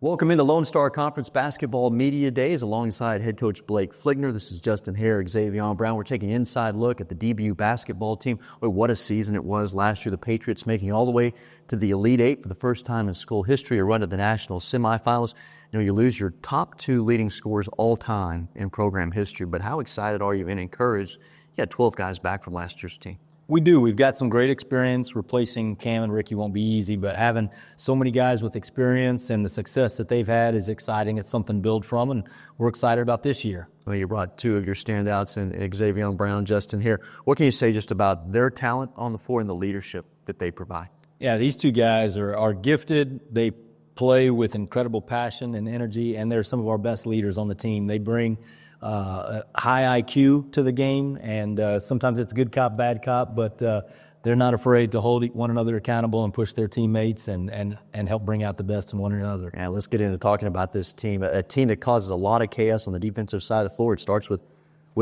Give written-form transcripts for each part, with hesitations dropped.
Welcome into Lone Star Conference Basketball Media Days alongside head coach Blake Flickner. This is Justin Haire, Xavion Brown. We're taking an inside look at the DBU basketball team. Boy, what a season it was last year. The Patriots making all the way to the Elite Eight for the first time in school history, a run to the National Semifinals. You know, you lose your top two leading scorers all time in program history, but how excited are you and encouraged? You had 12 guys back from last year's team. We do. We've got some great experience. Replacing Cam and Ricky won't be easy, but having so many guys with experience and the success that they've had is exciting. It's something to build from, and we're excited about this year. Well, you brought two of your standouts in Xavion Brown Justin Haire. What can you say just about their talent on the floor and the leadership that they provide? Yeah, these two guys are gifted. They play with incredible passion and energy, and they're some of our best leaders on the team. They bring a high IQ to the game, and sometimes it's good cop, bad cop, but they're not afraid to hold one another accountable and push their teammates and help bring out the best in one another. Yeah, let's get into talking about this team, a team that causes a lot of chaos on the defensive side of the floor. It starts with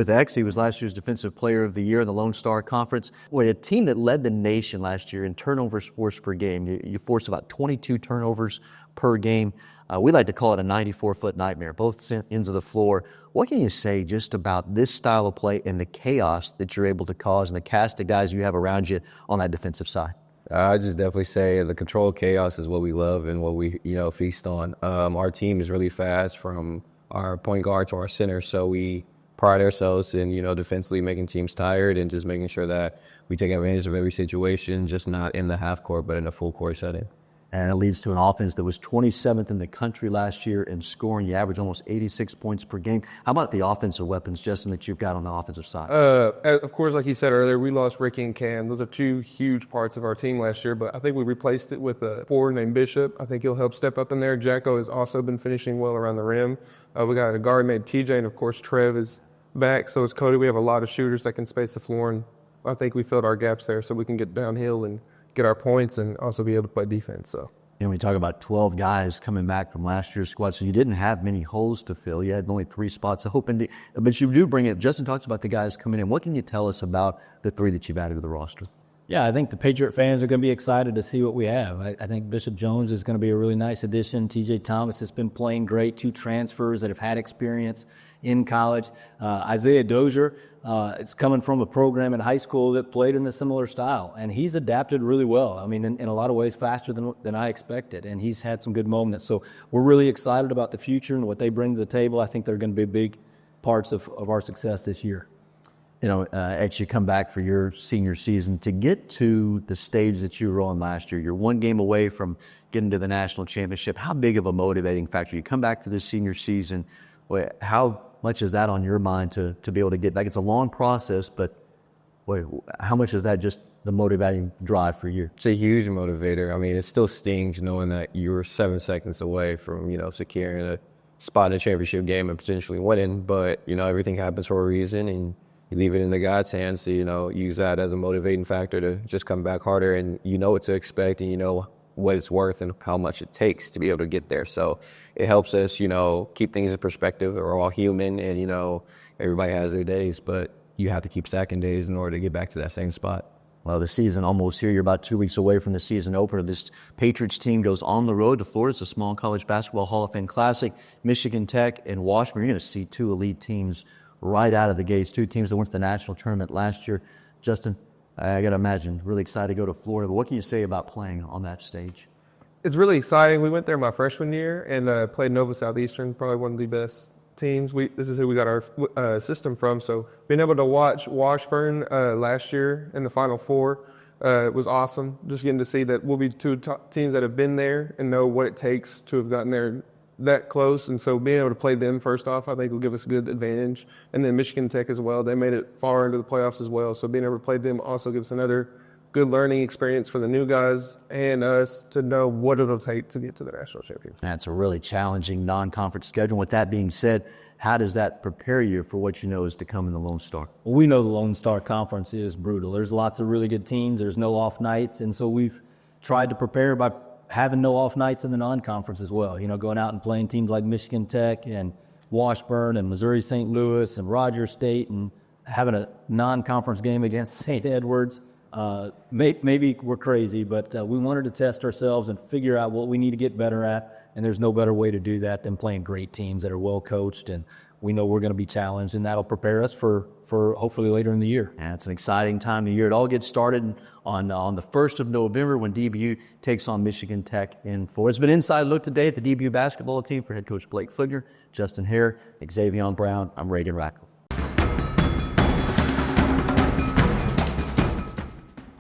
X. He was last year's Defensive Player of the Year in the Lone Star Conference. Boy, a team that led the nation last year in turnovers forced per game. You forced about 22 turnovers per game. We like to call it a 94-foot nightmare, both ends of the floor. What can you say just about this style of play and the chaos that you're able to cause and the cast of guys you have around you on that defensive side? I just definitely say the controlled chaos is what we love and what we feast on. Our team is really fast from our point guard to our center, so we pride ourselves in defensively making teams tired and just making sure that we take advantage of every situation, just not in the half court but in a full court setting. And it leads to an offense that was 27th in the country last year in scoring. You average almost 86 points per game. How about the offensive weapons, Justin, that you've got on the offensive side? Of course, like you said earlier, we lost Ricky and Cam. Those are two huge parts of our team last year, but I think we replaced it with a forward named Bishop. I think he'll help step up in there. Jacko has also been finishing well around the rim. We got a guard named TJ, and of course Trev is back. So is Cody. We have a lot of shooters that can space the floor, and I think we filled our gaps there so we can get downhill and get our points and also be able to play defense. So. And we talk about 12 guys coming back from last year's squad, so you didn't have many holes to fill. You had only 3 spots open, but you do bring it. Justin talks about the guys coming in. What can you tell us about the 3 that you've added to the roster? Yeah, I think the Patriot fans are going to be excited to see what we have. I think Bishop Jones is going to be a really nice addition. TJ Thomas has been playing great, 2 transfers that have had experience in college. Isaiah Dozier is coming from a program in high school that played in a similar style, and he's adapted really well. I mean, in a lot of ways faster than I expected, and he's had some good moments. So we're really excited about the future and what they bring to the table. I think they're going to be big parts of our success this year. You know, as you come back for your senior season, to get to the stage that you were on last year, you're 1 game away from getting to the national championship. How big of a motivating factor? You come back for this senior season, how much is that on your mind to be able to get back? It's a long process, but how much is that just the motivating drive for you? It's a huge motivator. I mean, it still stings knowing that you were 7 seconds away from, securing a spot in a championship game and potentially winning, but, everything happens for a reason, and you leave it in the God's hands to, use that as a motivating factor to just come back harder, and you know what to expect, and you know what it's worth and how much it takes to be able to get there. So it helps us, keep things in perspective. We're all human, and, everybody has their days, but you have to keep stacking days in order to get back to that same spot. Well, the season almost here. You're about 2 weeks away from the season opener. This Patriots team goes on the road to Florida. It's a small college basketball Hall of Fame classic. Michigan Tech and Washburn. You're going to see 2 elite teams right out of the gates, 2 teams that went to the national tournament last year. Justin, I got to imagine, really excited to go to Florida. But what can you say about playing on that stage? It's really exciting. We went there my freshman year and played Nova Southeastern, probably one of the best teams. This is who we got our system from. So being able to watch Washburn last year in the Final Four was awesome. Just getting to see that we'll be 2 teams that have been there and know what it takes to have gotten there that close, and so being able to play them first off, I think will give us a good advantage. And then Michigan Tech as well, they made it far into the playoffs as well, so being able to play them also gives us another good learning experience for the new guys and us to know what it'll take to get to the national championship. That's a really challenging non-conference schedule. With that being said, how does that prepare you for what you know is to come in the Lone Star? Well, we know the Lone Star Conference is brutal. There's lots of really good teams. There's no off nights, and so we've tried to prepare by having no off nights in the non-conference as well. Going out and playing teams like Michigan Tech and Washburn and Missouri St. Louis and Rogers State, and having a non-conference game against St. Edwards Maybe we're crazy, but we wanted to test ourselves and figure out what we need to get better at. And there's no better way to do that than playing great teams that are well coached, and we know we're going to be challenged, and that'll prepare us for hopefully later in the year. And it's an exciting time of the year. It all gets started on the 1st of November when DBU takes on Michigan Tech in Florida. It's been an inside look today at the DBU basketball team for head coach Blake Flickner, Justin Haire, Xavion Brown. I'm Reagan Rackle.